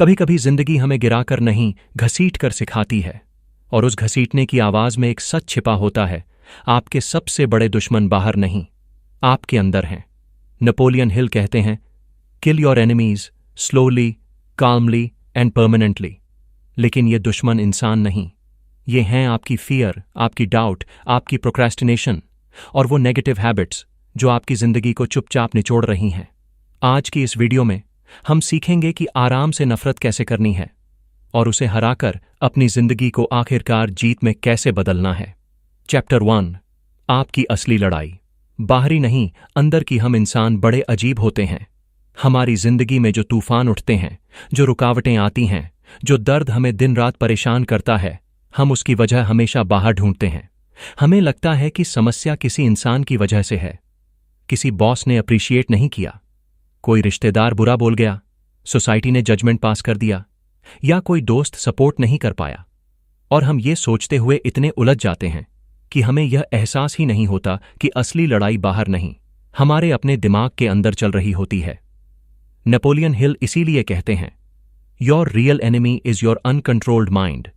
कभी कभी जिंदगी हमें गिराकर नहीं, घसीट कर सिखाती है, और उस घसीटने की आवाज में एक सच छिपा होता है। आपके सबसे बड़े दुश्मन बाहर नहीं, आपके अंदर हैं। नेपोलियन हिल कहते हैं, kill your enemies slowly, calmly and permanently. लेकिन ये दुश्मन इंसान नहीं, ये हैं आपकी फियर, आपकी डाउट, आपकी प्रोक्रेस्टिनेशन और वो नेगेटिव हैबिट्स जो आपकी जिंदगी को चुपचाप निचोड़ रही हैं। आज की इस वीडियो में हम सीखेंगे कि आराम से नफरत कैसे करनी है और उसे हराकर अपनी जिंदगी को आखिरकार जीत में कैसे बदलना है। चैप्टर 1, आपकी असली लड़ाई। बाहरी नहीं, अंदर की हम इंसान बड़े अजीब होते हैं। हमारी जिंदगी में जो तूफान उठते हैं, जो रुकावटें आती हैं, जो दर्द हमें दिन रात परेशान करता है, हम उसकी वजह हमेशा बाहर ढूंढते हैं। हमें लगता है कि समस्या किसी इंसान की वजह से है। किसी बॉस ने अप्रिशिएट नहीं किया, कोई रिश्तेदार बुरा बोल गया, सोसाइटी ने जजमेंट पास कर दिया, या कोई दोस्त सपोर्ट नहीं कर पाया। और हम ये सोचते हुए इतने उलझ जाते हैं कि हमें यह एहसास ही नहीं होता कि असली लड़ाई बाहर नहीं, हमारे अपने दिमाग के अंदर चल रही होती है। नेपोलियन हिल इसीलिए कहते हैं, your real enemy is your uncontrolled mind.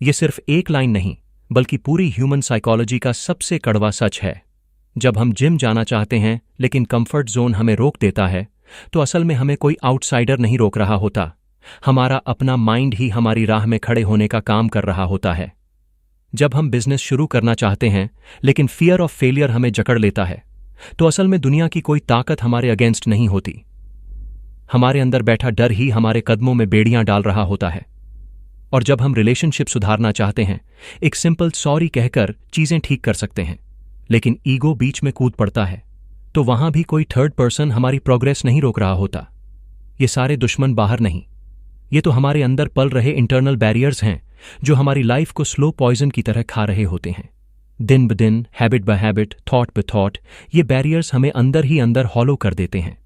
ये सिर्फ एक लाइन नहीं, बल्कि पूरी ह्यूमन साइकोलॉजी का सबसे कड़वा सच है। जब हम जिम जाना चाहते हैं लेकिन कंफर्ट जोन हमें रोक देता है, तो असल में हमें कोई आउटसाइडर नहीं रोक रहा होता, हमारा अपना माइंड ही हमारी राह में खड़े होने का काम कर रहा होता है। जब हम बिजनेस शुरू करना चाहते हैं लेकिन फियर ऑफ फेलियर हमें जकड़ लेता है, तो असल में दुनिया की कोई ताकत हमारे अगेंस्ट नहीं होती। हमारे अंदर बैठा डर ही हमारे कदमों में बेड़ियां डाल रहा होता है। और जब हम रिलेशनशिप सुधारना चाहते हैं, एक सिंपल सॉरी कहकर चीजें ठीक कर सकते हैं, लेकिन ईगो बीच में कूद पड़ता है, तो वहां भी कोई थर्ड पर्सन हमारी प्रोग्रेस नहीं रोक रहा होता। ये सारे दुश्मन बाहर नहीं, ये तो हमारे अंदर पल रहे इंटरनल बैरियर्स हैं जो हमारी लाइफ को स्लो पॉइजन की तरह खा रहे होते हैं। दिन ब दिन, हैबिट बाय हैबिट, थॉट ब थॉट, ये बैरियर्स हमें अंदर ही अंदर हॉलो कर देते हैं,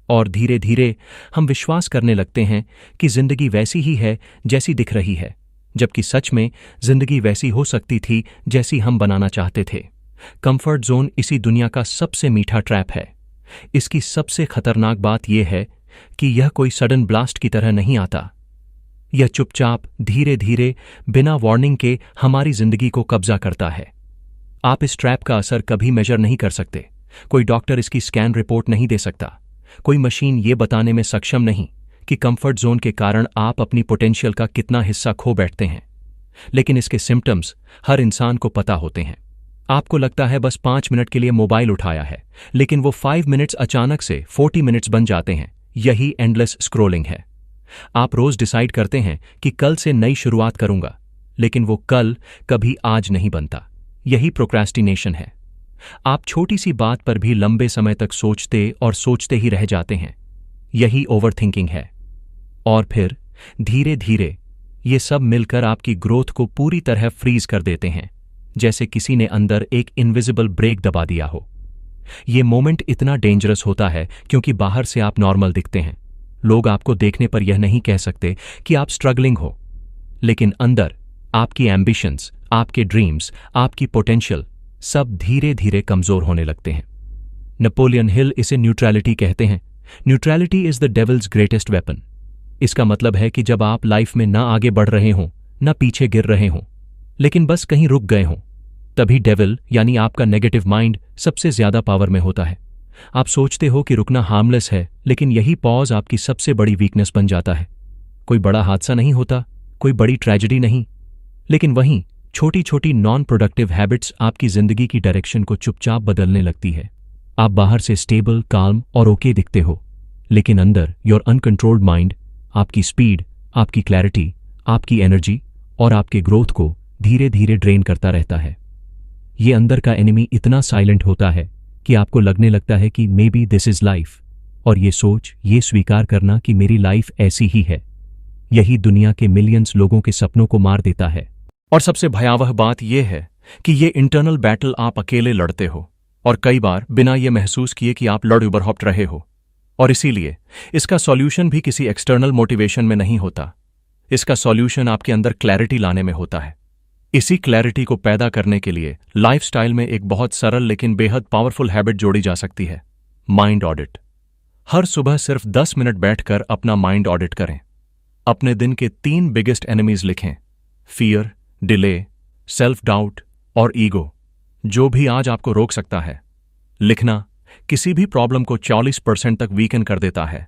और धीरे धीरे हम विश्वास करने लगते हैं कि जिंदगी वैसी ही है जैसी दिख रही है, जबकि सच में जिंदगी वैसी हो सकती थी जैसी हम बनाना चाहते थे। कंफर्ट जोन इसी दुनिया का सबसे मीठा ट्रैप है। इसकी सबसे खतरनाक बात यह है कि यह कोई सडन ब्लास्ट की तरह नहीं आता। यह चुपचाप, धीरे धीरे, बिना वार्निंग के हमारी जिंदगी को कब्जा करता है। आप इस ट्रैप का असर कभी मेजर नहीं कर सकते। कोई डॉक्टर इसकी स्कैन रिपोर्ट नहीं दे सकता, कोई मशीन ये बताने में सक्षम नहीं कि कंफर्ट जोन के कारण आप अपनी पोटेंशियल का कितना हिस्सा खो बैठते हैं। लेकिन इसके सिम्टम्स हर इंसान को पता होते हैं। आपको लगता है बस 5 मिनट के लिए मोबाइल उठाया है, लेकिन वो 5 मिनट्स अचानक से 40 मिनट्स बन जाते हैं। यही एंडलेस स्क्रोलिंग है। आप रोज डिसाइड करते हैं कि कल से नई शुरुआत करूंगा, लेकिन वो कल कभी आज नहीं बनता। यही प्रोक्रेस्टिनेशन है। आप छोटी सी बात पर भी लंबे समय तक सोचते और सोचते ही रह जाते हैं। यही ओवरथिंकिंग है। और फिर धीरे धीरे ये सब मिलकर आपकी ग्रोथ को पूरी तरह फ्रीज कर देते हैं, जैसे किसी ने अंदर एक इनविजिबल ब्रेक दबा दिया हो। ये मोमेंट इतना डेंजरस होता है क्योंकि बाहर से आप नॉर्मल दिखते हैं। लोग आपको देखने पर यह नहीं कह सकते कि आप स्ट्रगलिंग हो, लेकिन अंदर आपकी एम्बिशंस, आपके ड्रीम्स, आपकी पोटेंशियल सब धीरे धीरे कमजोर होने लगते हैं। नेपोलियन हिल इसे न्यूट्रलिटी कहते हैं। Neutrality is the devil's greatest weapon. इसका मतलब है कि जब आप लाइफ में ना आगे बढ़ रहे हों, ना पीछे गिर रहे हों, लेकिन बस कहीं रुक गए हों, तभी डेविल यानी आपका नेगेटिव माइंड सबसे ज्यादा पावर में होता है। आप सोचते हो कि रुकना हार्मलेस है, लेकिन यही पॉज आपकी सबसे बड़ी वीकनेस बन जाता है। कोई बड़ा हादसा नहीं होता, कोई बड़ी ट्रेजेडी नहीं, लेकिन वहीं छोटी छोटी नॉन प्रोडक्टिव हैबिट्स आपकी जिंदगी की डायरेक्शन को चुपचाप बदलने लगती है। आप बाहर से स्टेबल, काल्म और ओके दिखते हो, लेकिन अंदर योर अनकंट्रोल्ड माइंड आपकी स्पीड, आपकी क्लैरिटी, आपकी एनर्जी और आपके ग्रोथ को धीरे धीरे ड्रेन करता रहता है। ये अंदर का एनिमी इतना साइलेंट होता है कि आपको लगने लगता है कि may be this is life, और ये सोच, ये स्वीकार करना कि मेरी लाइफ ऐसी ही है, यही दुनिया के मिलियंस लोगों के सपनों को मार देता है। और सबसे भयावह बात यह है कि ये इंटरनल बैटल आप अकेले लड़ते हो, और कई बार बिना ये महसूस किए कि आप लड़ उबरहॉप्ट रहे हो। और इसीलिए इसका सॉल्यूशन भी किसी एक्सटर्नल मोटिवेशन में नहीं होता। इसका सॉल्यूशन आपके अंदर क्लैरिटी लाने में होता है। इसी क्लैरिटी को पैदा करने के लिए लाइफस्टाइल में एक बहुत सरल लेकिन बेहद पावरफुल हैबिट जोड़ी जा सकती है, माइंड ऑडिट। हर सुबह सिर्फ 10 मिनट बैठकर अपना माइंड ऑडिट करें। अपने दिन के 3 बिगेस्ट एनिमीज लिखें। फियर, डिले, सेल्फ डाउट और ईगो। जो भी आज आपको रोक सकता है। लिखना किसी भी प्रॉब्लम को 40% तक वीकन कर देता है।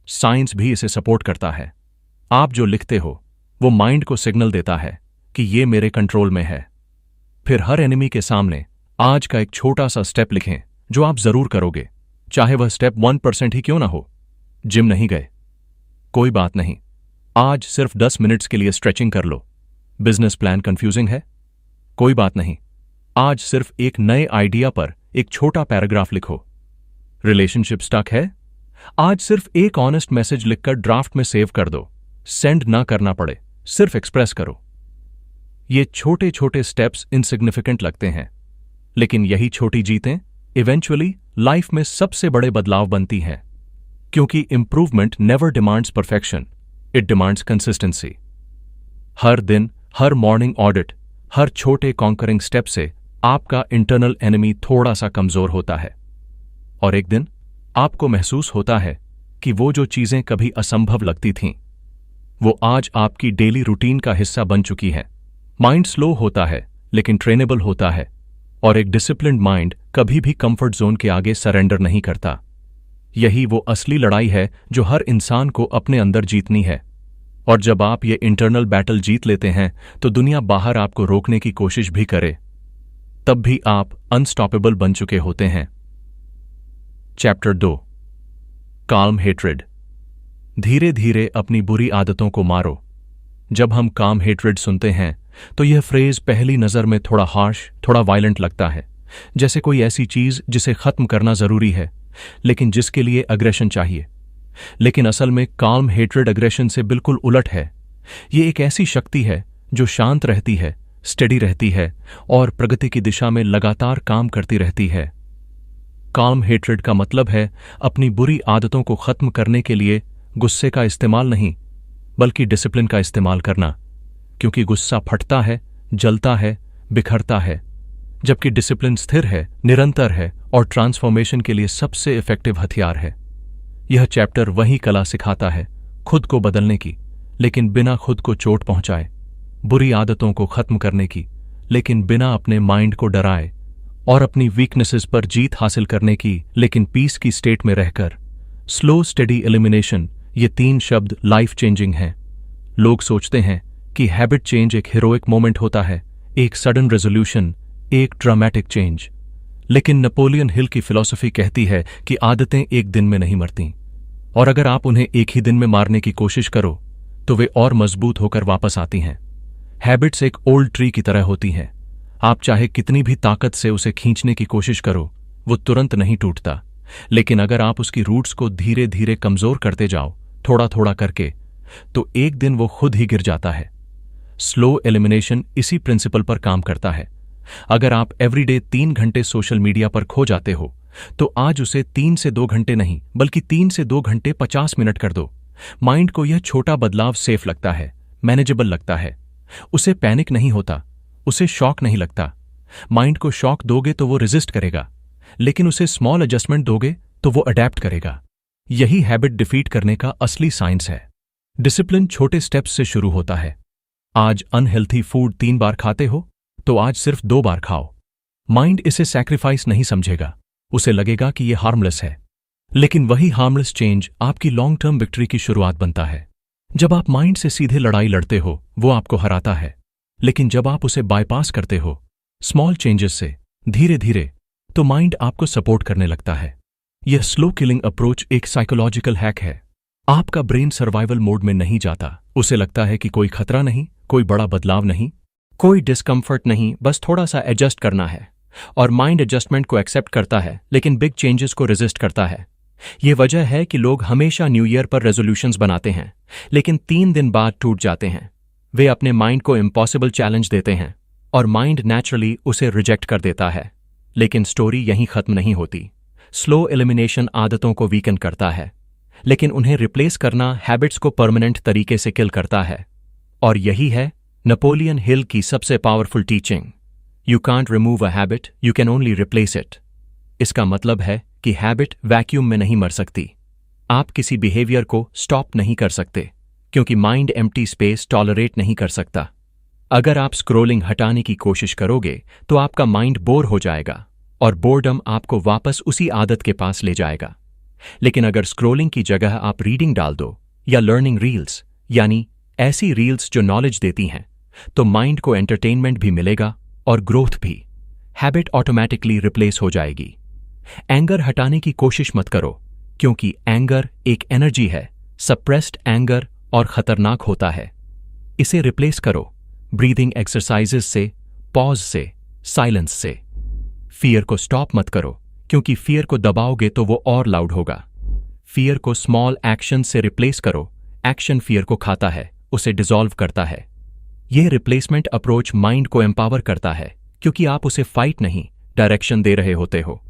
साइंस भी इसे सपोर्ट करता है। आप जो लिखते हो वो माइंड को सिग्नल देता है कि ये मेरे कंट्रोल में है। फिर हर एनिमी के सामने आज का एक छोटा सा स्टेप लिखें जो आप जरूर करोगे, चाहे वह स्टेप 1% ही क्यों ना हो। जिम नहीं गए? कोई बात नहीं, आज सिर्फ 10 मिनट्स के लिए स्ट्रेचिंग कर लो। बिजनेस प्लान कंफ्यूजिंग है? कोई बात नहीं, आज सिर्फ एक नए आइडिया पर एक छोटा पैराग्राफ लिखो। रिलेशनशिप स्टक है? आज सिर्फ एक ऑनेस्ट मैसेज लिखकर ड्राफ्ट में सेव कर दो। सेंड ना करना पड़े, सिर्फ एक्सप्रेस करो। ये छोटे छोटे स्टेप्स इनसिग्निफिकेंट लगते हैं, लेकिन यही छोटी जीतें इवेंचुअली लाइफ में सबसे बड़े बदलाव बनती हैं। क्योंकि improvement never demands perfection, it demands consistency. हर दिन, हर मॉर्निंग ऑडिट, हर छोटे कॉन्करिंग स्टेप से आपका इंटरनल एनिमी थोड़ा सा कमजोर होता है, और एक दिन आपको महसूस होता है कि वो जो चीजें कभी असंभव लगती थीं, वो आज आपकी डेली रूटीन का हिस्सा बन चुकी है। माइंड स्लो होता है लेकिन ट्रेनेबल होता है, और एक डिसिप्लिन्ड माइंड कभी भी कंफर्ट जोन के आगे सरेंडर नहीं करता। यही वो असली लड़ाई है जो हर इंसान को अपने अंदर जीतनी है। और जब आप ये इंटरनल बैटल जीत लेते हैं तो दुनिया बाहर आपको रोकने की कोशिश भी करे, तब भी आप अनस्टॉपेबल बन चुके होते हैं। चैप्टर 2, काम हेट्रेड। धीरे धीरे अपनी बुरी आदतों को मारो। जब हम काम हेट्रेड सुनते हैं तो यह फ्रेज पहली नजर में थोड़ा हार्श, थोड़ा वायलेंट लगता है, जैसे कोई ऐसी चीज जिसे खत्म करना जरूरी है, लेकिन जिसके लिए अग्रेशन चाहिए। लेकिन असल में काम हेट्रेड अग्रेशन से बिल्कुल उलट है। ये एक ऐसी शक्ति है जो शांत रहती है, स्टेडी रहती है और प्रगति की दिशा में लगातार काम करती रहती है। काम हेट्रेड का मतलब है अपनी बुरी आदतों को खत्म करने के लिए गुस्से का इस्तेमाल नहीं, बल्कि डिसिप्लिन का इस्तेमाल करना। क्योंकि गुस्सा फटता है, जलता है, बिखरता है, जबकि डिसिप्लिन स्थिर है, निरंतर है और ट्रांसफॉर्मेशन के लिए सबसे इफेक्टिव हथियार है। यह चैप्टर वही कला सिखाता है खुद को बदलने की, लेकिन बिना खुद को चोट पहुंचाए, बुरी आदतों को खत्म करने की, लेकिन बिना अपने माइंड को डराए, और अपनी वीकनेसेस पर जीत हासिल करने की, लेकिन पीस की स्टेट में रहकर। स्लो स्टेडी एलिमिनेशन, ये 3 शब्द लाइफ चेंजिंग हैं। लोग सोचते हैं कि हैबिट चेंज एक हीरोइक मोमेंट होता है, एक सडन रेजोल्यूशन, एक ड्रामेटिक चेंज। लेकिन नेपोलियन हिल की फिलॉसफी कहती है कि आदतें एक दिन में नहीं मरती, और अगर आप उन्हें एक ही दिन में मारने की कोशिश करो तो वे और मजबूत होकर वापस आती हैं। हैबिट्स एक ओल्ड ट्री की तरह होती हैं। आप चाहे कितनी भी ताकत से उसे खींचने की कोशिश करो, वो तुरंत नहीं टूटता। लेकिन अगर आप उसकी रूट्स को धीरे धीरे कमजोर करते जाओ, थोड़ा थोड़ा करके, तो एक दिन वो खुद ही गिर जाता है। स्लो एलिमिनेशन इसी प्रिंसिपल पर काम करता है। अगर आप एवरीडे 3 घंटे सोशल मीडिया पर खो जाते हो, तो आज उसे 3 से 2 घंटे नहीं, बल्कि 3 से 2 घंटे 50 मिनट कर दो। माइंड को यह छोटा बदलाव सेफ लगता है, मैनेजेबल लगता है। उसे पैनिक नहीं होता, उसे शॉक नहीं लगता। माइंड को शॉक दोगे तो वो रेजिस्ट करेगा, लेकिन उसे स्मॉल एडजस्टमेंट दोगे तो वो अडेप्ट करेगा। यही हैबिट डिफीट करने का असली साइंस है। डिसिप्लिन छोटे स्टेप्स से शुरू होता है। आज अनहेल्थी फूड 3 बार खाते हो, तो आज सिर्फ 2 बार खाओ। माइंड इसे सैक्रिफाइस नहीं समझेगा, उसे लगेगा कि यह हार्मलेस है। लेकिन वही हार्मलेस चेंज आपकी लॉन्ग टर्म विक्ट्री की शुरुआत बनता है। जब आप माइंड से सीधे लड़ाई लड़ते हो, वो आपको हराता है। लेकिन जब आप उसे बाईपास करते हो, स्मॉल चेंजेस से, धीरे धीरे, तो माइंड आपको सपोर्ट करने लगता है। यह स्लो किलिंग अप्रोच एक साइकोलॉजिकल हैक है। आपका ब्रेन सर्वाइवल मोड में नहीं जाता। उसे लगता है कि कोई खतरा नहीं, कोई बड़ा बदलाव नहीं, कोई डिस्कम्फर्ट नहीं, बस थोड़ा सा एडजस्ट करना है। और माइंड एडजस्टमेंट को एक्सेप्ट करता है, लेकिन बिग चेंजेस को रेजिस्ट करता है। ये वजह है कि लोग हमेशा न्यू ईयर पर रेजोल्यूशंस बनाते हैं, लेकिन 3 दिन बाद टूट जाते हैं। वे अपने माइंड को इम्पॉसिबल चैलेंज देते हैं, और माइंड नेचुरली उसे रिजेक्ट कर देता है। लेकिन स्टोरी यहीं खत्म नहीं होती। स्लो एलिमिनेशन आदतों को वीकन करता है, लेकिन उन्हें रिप्लेस करना हैबिट्स को परमानेंट तरीके से किल करता है। और यही है नेपोलियन हिल की सबसे powerful teaching. You can't remove a habit, you can only replace it. इसका मतलब है कि हैबिट वैक्यूम में नहीं मर सकती। आप किसी बिहेवियर को स्टॉप नहीं कर सकते, क्योंकि माइंड एम्प्टी स्पेस टॉलरेट नहीं कर सकता। अगर आप स्क्रोलिंग हटाने की कोशिश करोगे तो आपका माइंड बोर हो जाएगा और बोर्डम आपको वापस उसी आदत के पास ले जाएगा। लेकिन अगर स्क्रोलिंग की जगह आप रीडिंग डाल दो या लर्निंग रील्स, यानी ऐसी रील्स जो नॉलेज देती हैं, तो माइंड को एंटरटेनमेंट भी मिलेगा और ग्रोथ भी। हैबिट ऑटोमेटिकली रिप्लेस हो जाएगी। एंगर हटाने की कोशिश मत करो, क्योंकि एंगर एक एनर्जी है, सप्रेस्ड एंगर और खतरनाक होता है। इसे रिप्लेस करो ब्रीदिंग एक्सरसाइजेस से, पॉज से, साइलेंस से। फियर को स्टॉप मत करो, क्योंकि फियर को दबाओगे तो वो और लाउड होगा। फियर को स्मॉल एक्शन से रिप्लेस करो। एक्शन फियर को खाता है, उसे डिसॉल्व करता है। यह रिप्लेसमेंट अप्रोच माइंड को एम्पावर करता है, क्योंकि आप उसे फाइट नहीं, डायरेक्शन दे रहे होते हो।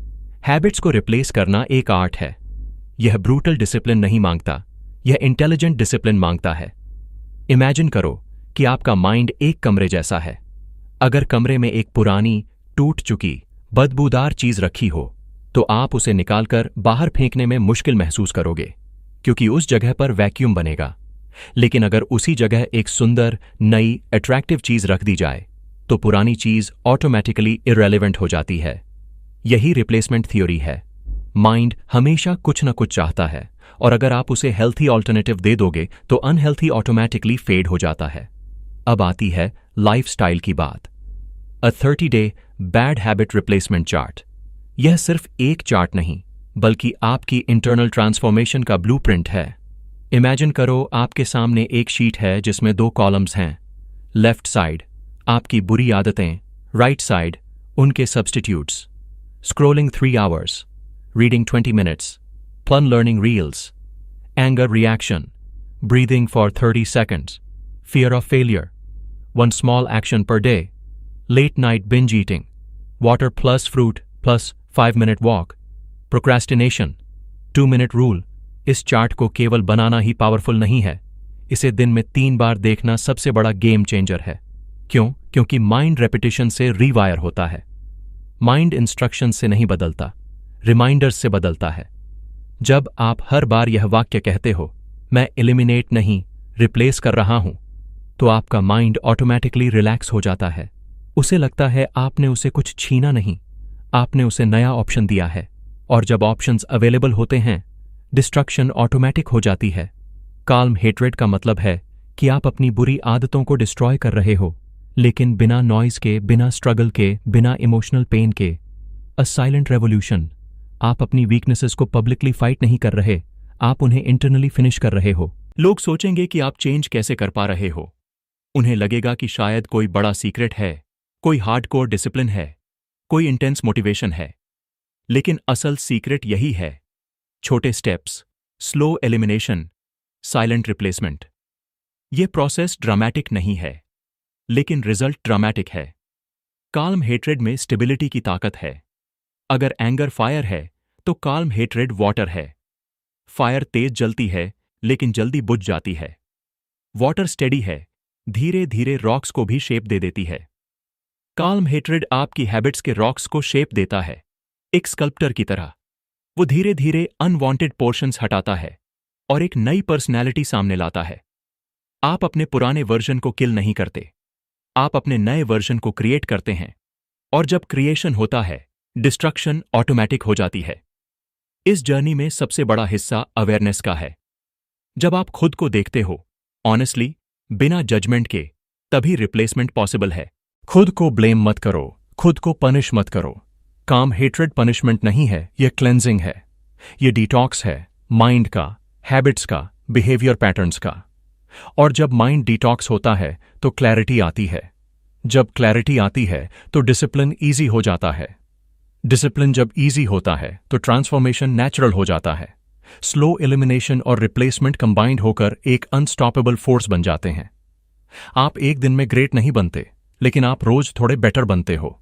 हैबिट्स को रिप्लेस करना एक आर्ट है। यह ब्रूटल डिसिप्लिन नहीं मांगता, यह इंटेलिजेंट डिसिप्लिन मांगता है। इमेजिन करो कि आपका माइंड एक कमरे जैसा है। अगर कमरे में एक पुरानी, टूट चुकी, बदबूदार चीज रखी हो, तो आप उसे निकालकर बाहर फेंकने में मुश्किल महसूस करोगे, क्योंकि उस जगह पर वैक्यूम बनेगा। लेकिन अगर उसी जगह एक सुंदर, नई, अट्रैक्टिव चीज रख दी जाए, तो पुरानी चीज ऑटोमेटिकली इररेलेवेंट हो जाती है। यही रिप्लेसमेंट थ्योरी है। माइंड हमेशा कुछ न कुछ चाहता है, और अगर आप उसे हेल्थी ऑल्टरनेटिव दे दोगे तो अनहेल्थी ऑटोमेटिकली फेड हो जाता है। अब आती है लाइफस्टाइल की बात। अ 30-day bad habit replacement chart. यह सिर्फ एक चार्ट नहीं, बल्कि आपकी इंटरनल ट्रांसफॉर्मेशन का ब्लूप्रिंट है। इमेजिन करो आपके सामने एक शीट है जिसमें 2 कॉलम्स हैं। लेफ्ट साइड आपकी बुरी आदतें, राइट साइड उनके substitutes. Scrolling 3 hours, reading 20 minutes, fun learning reels, anger reaction, breathing for 30 seconds, fear of failure, 1 small action per day, late night binge eating, water plus fruit plus 5-minute walk, procrastination, 2-minute rule। इस chart को केवल बनाना ही powerful नहीं है, इसे दिन में 3 बार देखना सबसे बड़ा गेम चेंजर है। क्यों? क्योंकि माइंड रेपिटेशन से रीवायर होता है। माइंड इंस्ट्रक्शन से नहीं बदलता, रिमाइंडर्स से बदलता है। जब आप हर बार यह वाक्य कहते हो, मैं एलिमिनेट नहीं, रिप्लेस कर रहा हूं, तो आपका माइंड ऑटोमेटिकली रिलैक्स हो जाता है। उसे लगता है आपने उसे कुछ छीना नहीं, आपने उसे नया ऑप्शन दिया है। और जब ऑप्शंस अवेलेबल होते हैं, डिस्ट्रक्शन ऑटोमेटिक हो जाती है। काल्म हेट्रेड का मतलब है कि आप अपनी बुरी आदतों को डिस्ट्रॉय कर रहे हो, लेकिन बिना नॉइज के, बिना स्ट्रगल के, बिना इमोशनल पेन के। A silent revolution. आप अपनी वीकनेसेस को पब्लिकली फाइट नहीं कर रहे, आप उन्हें इंटरनली फिनिश कर रहे हो। लोग सोचेंगे कि आप चेंज कैसे कर पा रहे हो। उन्हें लगेगा कि शायद कोई बड़ा सीक्रेट है, कोई हार्डकोर डिसिप्लिन है, कोई इंटेंस मोटिवेशन है। लेकिन असल सीक्रेट यही है, छोटे steps, slow elimination, silent replacement. यह प्रोसेस ड्रामेटिक नहीं है, लेकिन रिजल्ट ड्रामेटिक है। काल्म हेट्रेड में स्टेबिलिटी की ताकत है। अगर एंगर फायर है, तो काल्म हेट्रेड वाटर है। फायर तेज जलती है, लेकिन जल्दी बुझ जाती है। वाटर स्टेडी है, धीरे धीरे रॉक्स को भी शेप दे देती है। काल्म हेट्रेड आपकी हैबिट्स के रॉक्स को शेप देता है, एक स्कल्प्टर की तरह। वो धीरे धीरे अनवांटेड पोर्शंस हटाता है और एक नई पर्सनैलिटी सामने लाता है। आप अपने पुराने वर्जन को किल नहीं करते, आप अपने नए वर्जन को क्रिएट करते हैं। और जब क्रिएशन होता है, डिस्ट्रक्शन ऑटोमेटिक हो जाती है। इस जर्नी में सबसे बड़ा हिस्सा अवेयरनेस का है। जब आप खुद को देखते हो, ऑनेस्टली, बिना जजमेंट के, तभी रिप्लेसमेंट पॉसिबल है। खुद को ब्लेम मत करो, खुद को पनिश मत करो। काम हेट्रेड पनिशमेंट नहीं है, यह क्लेंजिंग है। यह डिटॉक्स है, माइंड का, हैबिट्स का, बिहेवियर पैटर्न्स का। और जब माइंड डिटॉक्स होता है तो क्लैरिटी आती है। जब क्लैरिटी आती है तो डिसिप्लिन ईजी हो जाता है। डिसिप्लिन जब ईजी होता है तो ट्रांसफॉर्मेशन नेचुरल हो जाता है। स्लो एलिमिनेशन और रिप्लेसमेंट कंबाइंड होकर एक अनस्टॉपेबल फोर्स बन जाते हैं। आप एक दिन में ग्रेट नहीं बनते, लेकिन आप रोज थोड़े बेटर बनते हो,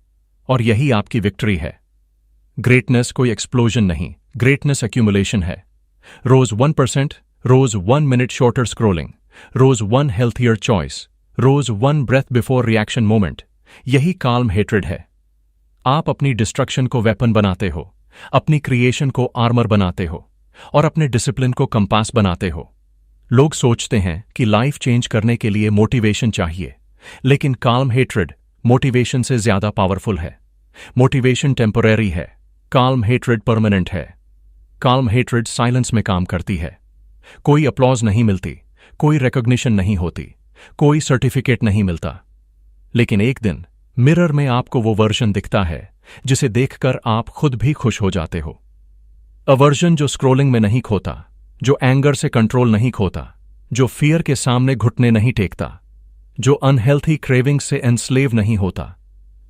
और यही आपकी विक्ट्री है। ग्रेटनेस कोई एक्सप्लोजन नहीं, ग्रेटनेस एक्यूमुलेशन है। रोज 1%, रोज 1 minute शॉर्टर स्क्रोलिंग, रोज 1 healthier चॉइस, रोज 1 breath बिफोर रिएक्शन मोमेंट। यही काल्म हेट्रेड है। आप अपनी डिस्ट्रक्शन को वेपन बनाते हो, अपनी क्रिएशन को आर्मर बनाते हो, और अपने डिसिप्लिन को कंपास बनाते हो। लोग सोचते हैं कि लाइफ चेंज करने के लिए मोटिवेशन चाहिए, लेकिन काल्म हेट्रेड मोटिवेशन से ज्यादा पावरफुल है। मोटिवेशन टेम्पररी है, काल्म हेट्रेड परमानेंट है। काल्म हेट्रेड साइलेंस में काम करती है। कोई अप्लॉज नहीं मिलती, कोई रिकॉग्निशन नहीं होती, कोई सर्टिफिकेट नहीं मिलता, लेकिन एक दिन मिरर में आपको वो वर्जन दिखता है जिसे देखकर आप खुद भी खुश हो जाते हो। अवर्जन जो स्क्रोलिंग में नहीं खोता, जो एंगर से कंट्रोल नहीं खोता, जो फियर के सामने घुटने नहीं टेकता, जो अनहेल्थी क्रेविंग से एनस्लेव नहीं होता,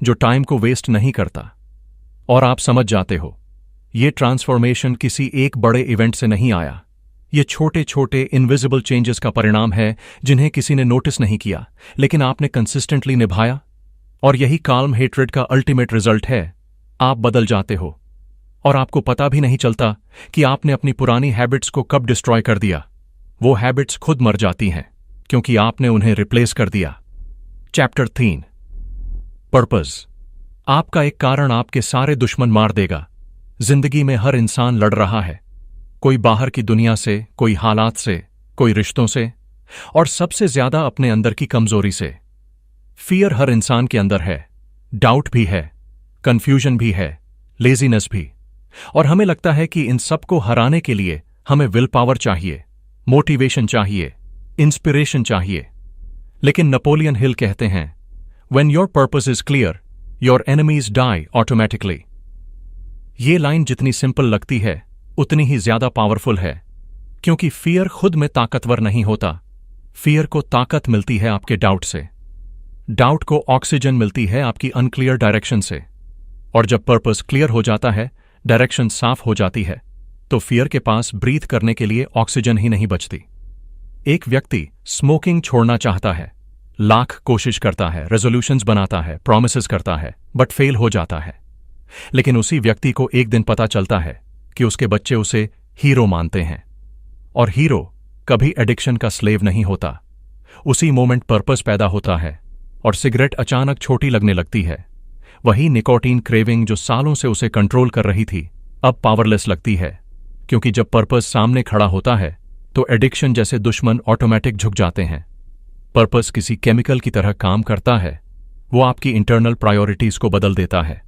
जो टाइम को वेस्ट नहीं करता। और आप समझ जाते हो, ये ट्रांसफॉर्मेशन किसी एक बड़े इवेंट से नहीं आया। ये छोटे छोटे इनविजिबल चेंजेस का परिणाम है जिन्हें किसी ने नोटिस नहीं किया, लेकिन आपने कंसिस्टेंटली निभाया। और यही काल्म हेट्रेड का अल्टीमेट रिजल्ट है। आप बदल जाते हो और आपको पता भी नहीं चलता कि आपने अपनी पुरानी हैबिट्स को कब डिस्ट्रॉय कर दिया। वो हैबिट्स खुद मर जाती हैं क्योंकि आपने उन्हें रिप्लेस कर दिया। Chapter 3 purpose. आपका एक कारण आपके सारे दुश्मन मार देगा। जिंदगी में हर इंसान लड़ रहा है, कोई बाहर की दुनिया से, कोई हालात से, कोई रिश्तों से, और सबसे ज्यादा अपने अंदर की कमजोरी से। फियर हर इंसान के अंदर है, डाउट भी है, कंफ्यूजन भी है, लेजीनेस भी। और हमें लगता है कि इन सबको हराने के लिए हमें विल पावर चाहिए, मोटिवेशन चाहिए, इंस्पिरेशन चाहिए। लेकिन नेपोलियन हिल कहते हैं, When your purpose is clear, your enemies die automatically। ये लाइन जितनी सिंपल लगती है उतनी ही ज्यादा पावरफुल है, क्योंकि फियर खुद में ताकतवर नहीं होता। फियर को ताकत मिलती है आपके डाउट से, डाउट को ऑक्सीजन मिलती है आपकी अनक्लियर डायरेक्शन से। और जब पर्पस क्लियर हो जाता है, डायरेक्शन साफ हो जाती है, तो फियर के पास ब्रीथ करने के लिए ऑक्सीजन ही नहीं बचती। एक व्यक्ति स्मोकिंग छोड़ना चाहता है, लाख कोशिश करता है, रेजोल्यूशंस बनाता है, प्रॉमिसेस करता है, बट फेल हो जाता है। लेकिन उसी व्यक्ति को एक दिन पता चलता है कि उसके बच्चे उसे हीरो मानते हैं। और हीरो कभी एडिक्शन का स्लेव नहीं होता। उसी मोमेंट पर्पस पैदा होता है और सिगरेट अचानक छोटी लगने लगती है। वही निकोटीन क्रेविंग जो सालों से उसे कंट्रोल कर रही थी, अब पावरलेस लगती है, क्योंकि जब पर्पस सामने खड़ा होता है तो एडिक्शन जैसे दुश्मन ऑटोमेटिक झुक जाते हैं। पर्पस किसी केमिकल की तरह काम करता है। वो आपकी इंटरनल प्रायोरिटीज को बदल देता है,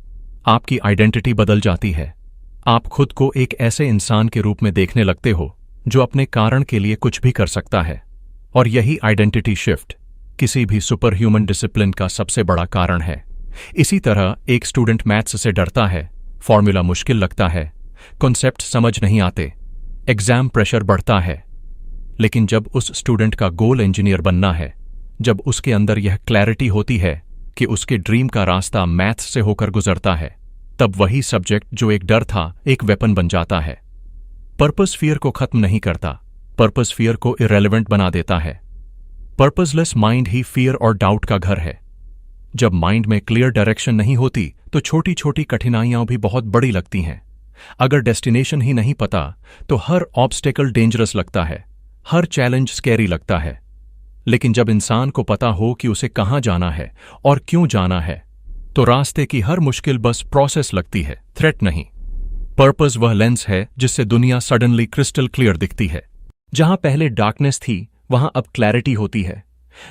आपकी आइडेंटिटी बदल जाती है। आप खुद को एक ऐसे इंसान के रूप में देखने लगते हो जो अपने कारण के लिए कुछ भी कर सकता है। और यही आइडेंटिटी शिफ्ट किसी भी सुपर ह्यूमन डिसिप्लिन का सबसे बड़ा कारण है। इसी तरह एक स्टूडेंट मैथ्स से डरता है, फॉर्मूला मुश्किल लगता है, कॉन्सेप्ट समझ नहीं आते, एग्जाम प्रेशर बढ़ता है। लेकिन जब उस स्टूडेंट का गोल इंजीनियर बनना है, जब उसके अंदर यह क्लैरिटी होती है कि उसके ड्रीम का रास्ता मैथ्स से होकर गुजरता है, तब वही सब्जेक्ट जो एक डर था एक वेपन बन जाता है। पर्पस फियर को खत्म नहीं करता, पर्पस फियर को इरेलेवेंट बना देता है। पर्पसलेस माइंड ही फियर और डाउट का घर है। जब माइंड में क्लियर डायरेक्शन नहीं होती तो छोटी छोटी कठिनाइयां भी बहुत बड़ी लगती हैं। अगर डेस्टिनेशन ही नहीं पता तो हर ऑब्स्टेकल डेंजरस लगता है, हर चैलेंज स्कैरी लगता है। लेकिन जब इंसान को पता हो कि उसे कहां जाना है और क्यों जाना है, तो रास्ते की हर मुश्किल बस प्रोसेस लगती है, थ्रेट नहीं। पर्पस वह लेंस है जिससे दुनिया सडनली क्रिस्टल क्लियर दिखती है। जहां पहले डार्कनेस थी वहां अब क्लैरिटी होती है।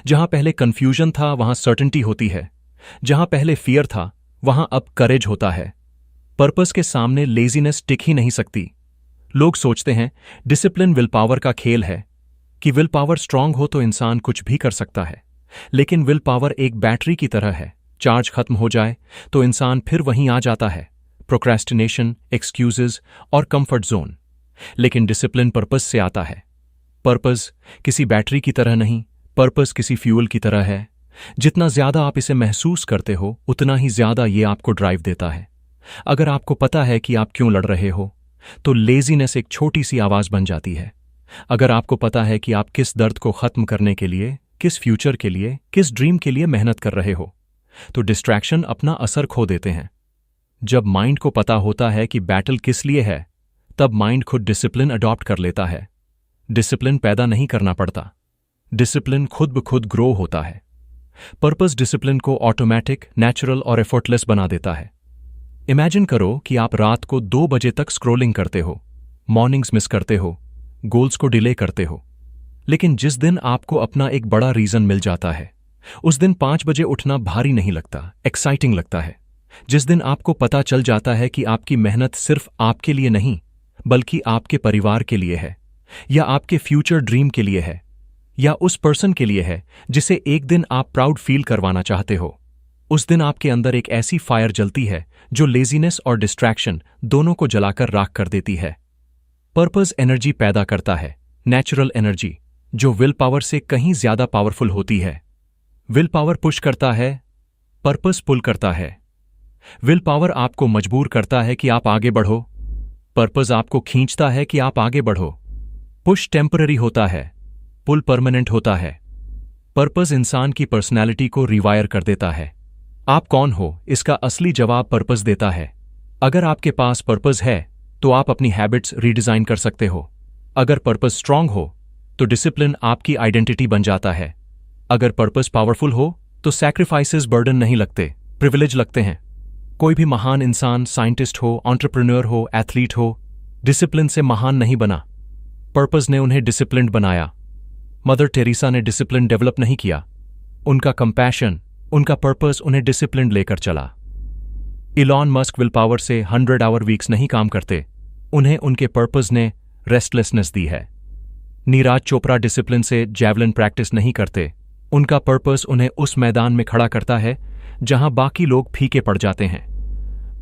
जहां पहले कंफ्यूजन था वहां सर्टेनिटी होती है। जहां पहले फियर था वहां अब करेज होता है। पर्पस के सामने लेजीनेस टिक ही नहीं सकती। लोग सोचते हैं डिसिप्लिन विल पावर का खेल है, कि विल पावर स्ट्रांग हो तो इंसान कुछ भी कर सकता है। लेकिन विल पावर एक बैटरी की तरह है, चार्ज खत्म हो जाए तो इंसान फिर वहीं आ जाता है, प्रोक्रेस्टिनेशन, एक्सक्यूजेज और कंफर्ट जोन। लेकिन डिसिप्लिन पर्पस से आता है। पर्पस किसी बैटरी की तरह नहीं, पर्पस किसी फ्यूल की तरह है। जितना ज्यादा आप इसे महसूस करते हो उतना ही ज्यादा ये आपको ड्राइव देता है। अगर आपको पता है कि आप क्यों लड़ रहे हो, तो लेजीनेस एक छोटी सी आवाज बन जाती है। अगर आपको पता है कि आप किस दर्द को खत्म करने के लिए, किस फ्यूचर के लिए, किस ड्रीम के लिए मेहनत कर रहे हो, तो डिस्ट्रैक्शन अपना असर खो देते हैं। जब माइंड को पता होता है कि बैटल किस लिए है, तब माइंड खुद डिसिप्लिन अडॉप्ट कर लेता है। डिसिप्लिन पैदा नहीं करना पड़ता, डिसिप्लिन खुद ब खुद ग्रो होता है। पर्पस डिसिप्लिन को ऑटोमेटिक, नेचुरल और एफर्टलेस बना देता है। इमेजिन करो कि आप रात को 2 बजे तक स्क्रोलिंग करते हो, मॉर्निंग्स मिस करते हो, गोल्स को डिले करते हो। लेकिन जिस दिन आपको अपना एक बड़ा रीजन मिल जाता है, उस दिन 5 बजे उठना भारी नहीं लगता, एक्साइटिंग लगता है। जिस दिन आपको पता चल जाता है कि आपकी मेहनत सिर्फ आपके लिए नहीं, बल्कि आपके परिवार के लिए है, या आपके फ्यूचर ड्रीम के लिए है, या उस पर्सन के लिए है जिसे एक दिन आप प्राउड फील करवाना चाहते हो, उस दिन आपके अंदर एक ऐसी फायर जलती है जो लेजीनेस और डिस्ट्रैक्शन दोनों को जलाकर राख कर देती है। पर्पस एनर्जी पैदा करता है, नेचुरल एनर्जी, जो विल पावर से कहीं ज्यादा पावरफुल होती है। विल पावर पुश करता है, पर्पस पुल करता है। विल पावर आपको मजबूर करता है कि आप आगे बढ़ो, पर्पस आपको खींचता है कि आप आगे बढ़ो। पुश टेम्पररी होता है, पुल परमानेंट होता है। पर्पस इंसान की पर्सनैलिटी को रिवायर कर देता है। आप कौन हो, इसका असली जवाब पर्पस देता है। अगर आपके पास पर्पस है तो आप अपनी हैबिट्स रीडिजाइन कर सकते हो। अगर पर्पस स्ट्रांग हो तो डिसिप्लिन आपकी आइडेंटिटी बन जाता है। अगर पर्पस पावरफुल हो तो सैक्रिफाइसेस बर्डन नहीं लगते, प्रिविलेज लगते हैं। कोई भी महान इंसान, साइंटिस्ट हो, एंटरप्रेन्योर हो, एथलीट हो, डिसिप्लिन से महान नहीं बना, पर्पस ने उन्हें डिसिप्लिन्ड बनाया। मदर टेरेसा ने डिसिप्लिन डेवलप नहीं किया, उनका कंपैशन, उनका पर्पस उन्हें डिसिप्लिन लेकर चला। इलॉन मस्क विल पावर से 100 आवर वीक्स नहीं काम करते, उन्हें उनके पर्पस ने रेस्टलेसनेस दी है। नीरज चोपड़ा डिसिप्लिन से जैवलिन प्रैक्टिस नहीं करते, उनका पर्पस उन्हें उस मैदान में खड़ा करता है जहां बाकी लोग फीके पड़ जाते हैं।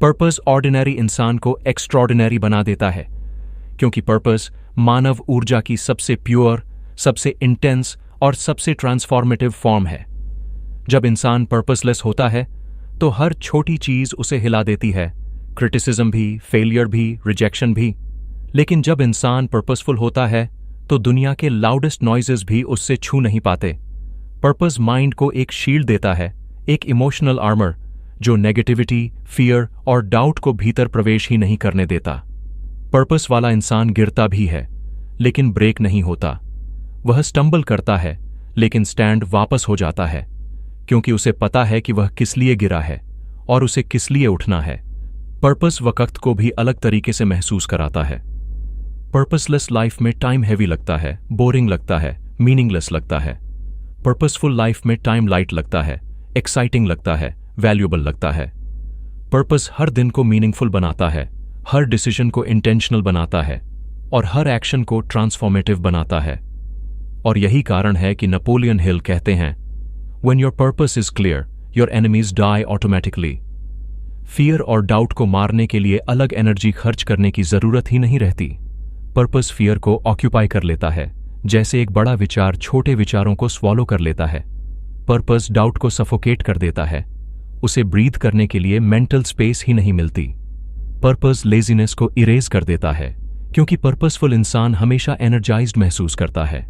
पर्पस ऑर्डिनरी इंसान को एक्स्ट्रॉर्डिनरी बना देता है, क्योंकि पर्पस मानव ऊर्जा की सबसे प्योर, सबसे इंटेंस और सबसे ट्रांसफॉर्मेटिव फॉर्म है। जब इंसान पर्पसलेस होता है तो हर छोटी चीज उसे हिला देती है, क्रिटिसिज्म भी, फेलियर भी, रिजेक्शन भी। लेकिन जब इंसान पर्पसफुल होता है तो दुनिया के लाउडेस्ट नॉइजेस भी उससे छू नहीं पाते। पर्पस माइंड को एक शील्ड देता है, एक इमोशनल आर्मर, जो नेगेटिविटी, फियर और डाउट को भीतर प्रवेश ही नहीं करने देता। पर्पस वाला इंसान गिरता भी है लेकिन ब्रेक नहीं होता। वह स्टंबल करता है लेकिन स्टैंड वापस हो जाता है, क्योंकि उसे पता है कि वह किस लिए गिरा है और उसे किस लिए उठना है। पर्पस वक्त को भी अलग तरीके से महसूस कराता है। पर्पसलेस लाइफ में टाइम हैवी लगता है, बोरिंग लगता है, मीनिंगलेस लगता है। पर्पसफुल लाइफ में टाइम लाइट लगता है, एक्साइटिंग लगता है, वैल्यूएबल लगता है। पर्पस हर दिन को मीनिंगफुल बनाता है, हर डिसीजन को इंटेंशनल बनाता है और हर एक्शन को ट्रांसफॉर्मेटिव बनाता है। और यही कारण है कि नेपोलियन हिल कहते हैं, When your purpose is clear, your enemies die automatically. Fear और डाउट को मारने के लिए अलग एनर्जी खर्च करने की जरूरत ही नहीं रहती। पर्पस फियर को ऑक्यूपाई कर लेता है, जैसे एक बड़ा विचार छोटे विचारों को स्वॉलो कर लेता है। पर्पस डाउट को सफोकेट कर देता है, उसे ब्रीथ करने के लिए मेंटल स्पेस ही नहीं मिलती। पर्पस लेजीनेस को इरेज कर देता है, क्योंकि पर्पसफुल इंसान हमेशा एनर्जाइज्ड महसूस करता है।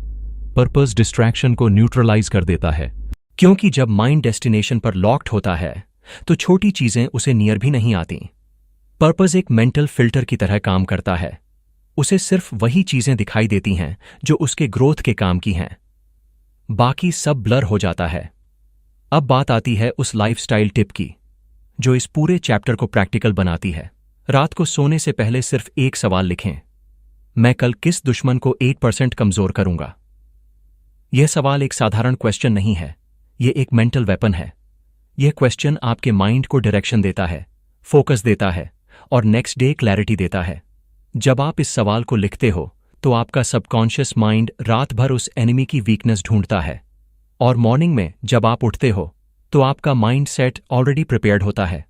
पर्पस डिस्ट्रैक्शन को न्यूट्रलाइज कर देता है, क्योंकि जब माइंड डेस्टिनेशन पर लॉक्ड होता है तो छोटी चीजें उसे नियर भी नहीं आती। पर्पस एक मेंटल फिल्टर की तरह काम करता है, उसे सिर्फ वही चीजें दिखाई देती हैं जो उसके ग्रोथ के काम की हैं, बाकी सब ब्लर हो जाता है। अब बात आती है उस लाइफस्टाइल टिप की जो इस पूरे चैप्टर को प्रैक्टिकल बनाती है। रात को सोने से पहले सिर्फ एक सवाल लिखें, मैं कल किस दुश्मन को 8% कमजोर करूंगा। यह सवाल एक साधारण क्वेश्चन नहीं है, यह एक मेंटल वेपन है। यह क्वेश्चन आपके माइंड को डायरेक्शन देता है, फोकस देता है और नेक्स्ट डे क्लैरिटी देता है। जब आप इस सवाल को लिखते हो तो आपका सबकॉन्शियस माइंड रात भर उस एनिमी की वीकनेस ढूंढता है, और मॉर्निंग में जब आप उठते हो तो आपका माइंड सेट ऑलरेडी प्रिपेयर्ड होता है।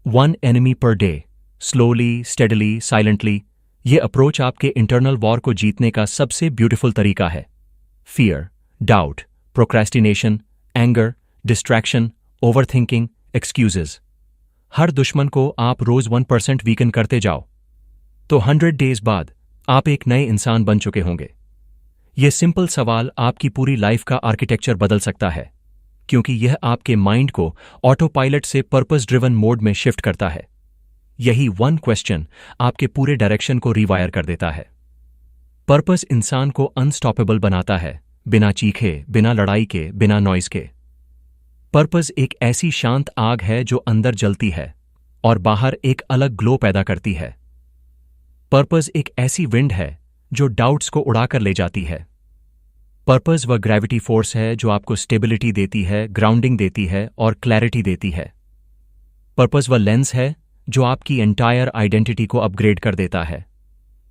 1 enemy per day, slowly, steadily, silently. यह अप्रोच आपके इंटरनल वॉर को जीतने का सबसे ब्यूटीफुल तरीका है। Fear, doubt, procrastination, anger, distraction, overthinking, excuses, हर दुश्मन को आप रोज 1% वीकन करते जाओ तो 100 डेज बाद आप एक नए इंसान बन चुके होंगे। यह सिंपल सवाल आपकी पूरी लाइफ का आर्किटेक्चर बदल सकता है, क्योंकि यह आपके माइंड को ऑटो पायलट से पर्पस ड्रिवन मोड में शिफ्ट करता है। यही 1 क्वेश्चन आपके पूरे डायरेक्शन को रिवायर कर देता है। पर्पस इंसान को अनस्टॉपेबल बनाता है, बिना चीखे, बिना लड़ाई के, बिना नॉइज के। पर्पस एक ऐसी शांत आग है जो अंदर जलती है और बाहर एक अलग ग्लो पैदा करती है। पर्पस एक ऐसी विंड है जो डाउट्स को उड़ाकर ले जाती है। पर्पस वह ग्रेविटी फोर्स है जो आपको स्टेबिलिटी देती है, ग्राउंडिंग देती है और क्लैरिटी देती है। पर्पस वह लेंस है जो आपकी एंटायर आइडेंटिटी को अपग्रेड कर देता है।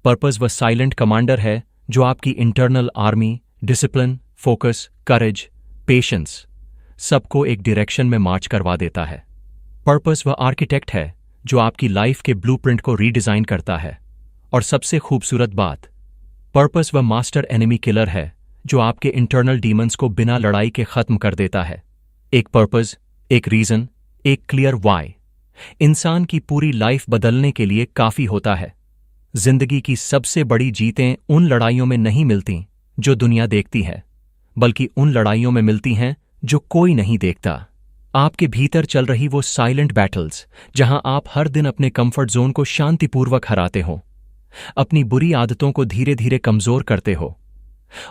पर्पस वह साइलेंट कमांडर है जो आपकी इंटरनल आर्मी, डिसिप्लिन, फोकस, करेज, पेशेंस सबको एक डायरेक्शन में मार्च करवा देता है। पर्पस वह आर्किटेक्ट है जो आपकी लाइफ के ब्लूप्रिंट को रीडिजाइन करता है। और सबसे खूबसूरत बात, पर्पस वह मास्टर एनिमी किलर है जो आपके इंटरनल डीमंस को बिना लड़ाई के खत्म कर देता है। एक पर्पस, एक रीजन, एक क्लियर वाई इंसान की पूरी लाइफ बदलने के लिए काफी होता है। जिंदगी की सबसे बड़ी जीतें उन लड़ाइयों में नहीं मिलती जो दुनिया देखती है, बल्कि उन लड़ाइयों में मिलती हैं जो कोई नहीं देखता। आपके भीतर चल रही वो साइलेंट बैटल्स जहां आप हर दिन अपने कंफर्ट जोन को शांतिपूर्वक हराते हो, अपनी बुरी आदतों को धीरे धीरे कमजोर करते हो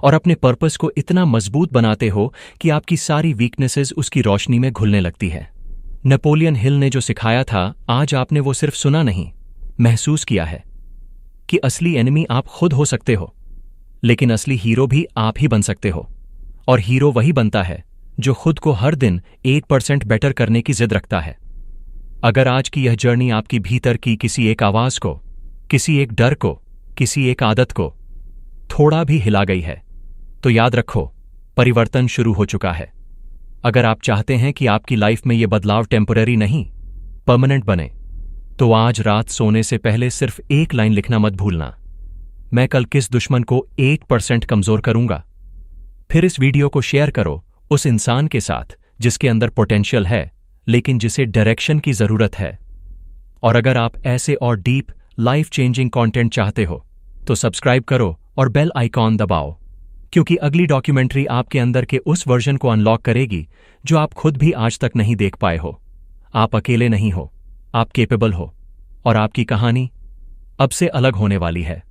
और अपने पर्पस को इतना मजबूत बनाते हो कि आपकी सारी वीकनेसेस उसकी रोशनी में घुलने लगती है। नेपोलियन हिल ने जो सिखाया था, आज आपने वो सिर्फ सुना नहीं, महसूस किया है कि असली एनिमी आप खुद हो सकते हो, लेकिन असली हीरो भी आप ही बन सकते हो। और हीरो वही बनता है जो खुद को हर दिन 1% बेटर करने की जिद रखता है। अगर आज की यह जर्नी आपकी भीतर की किसी एक आवाज को, किसी एक डर को, किसी एक आदत को थोड़ा भी हिला गई है, तो याद रखो, परिवर्तन शुरू हो चुका है। अगर आप चाहते हैं कि आपकी लाइफ में यह बदलाव टेम्पररी नहीं, परमानेंट बने, तो आज रात सोने से पहले सिर्फ एक लाइन लिखना मत भूलना, मैं कल किस दुश्मन को 1% कमजोर करूंगा। फिर इस वीडियो को शेयर करो उस इंसान के साथ जिसके अंदर पोटेंशियल है, लेकिन जिसे डायरेक्शन की जरूरत है। और अगर आप ऐसे और डीप लाइफ चेंजिंग कंटेंट चाहते हो तो सब्सक्राइब करो और बेल आइकॉन दबाओ, क्योंकि अगली डॉक्यूमेंट्री आपके अंदर के उस वर्जन को अनलॉक करेगी जो आप खुद भी आज तक नहीं देख पाए हो। आप अकेले नहीं हो, आप केपेबल हो, और आपकी कहानी अब से अलग होने वाली है।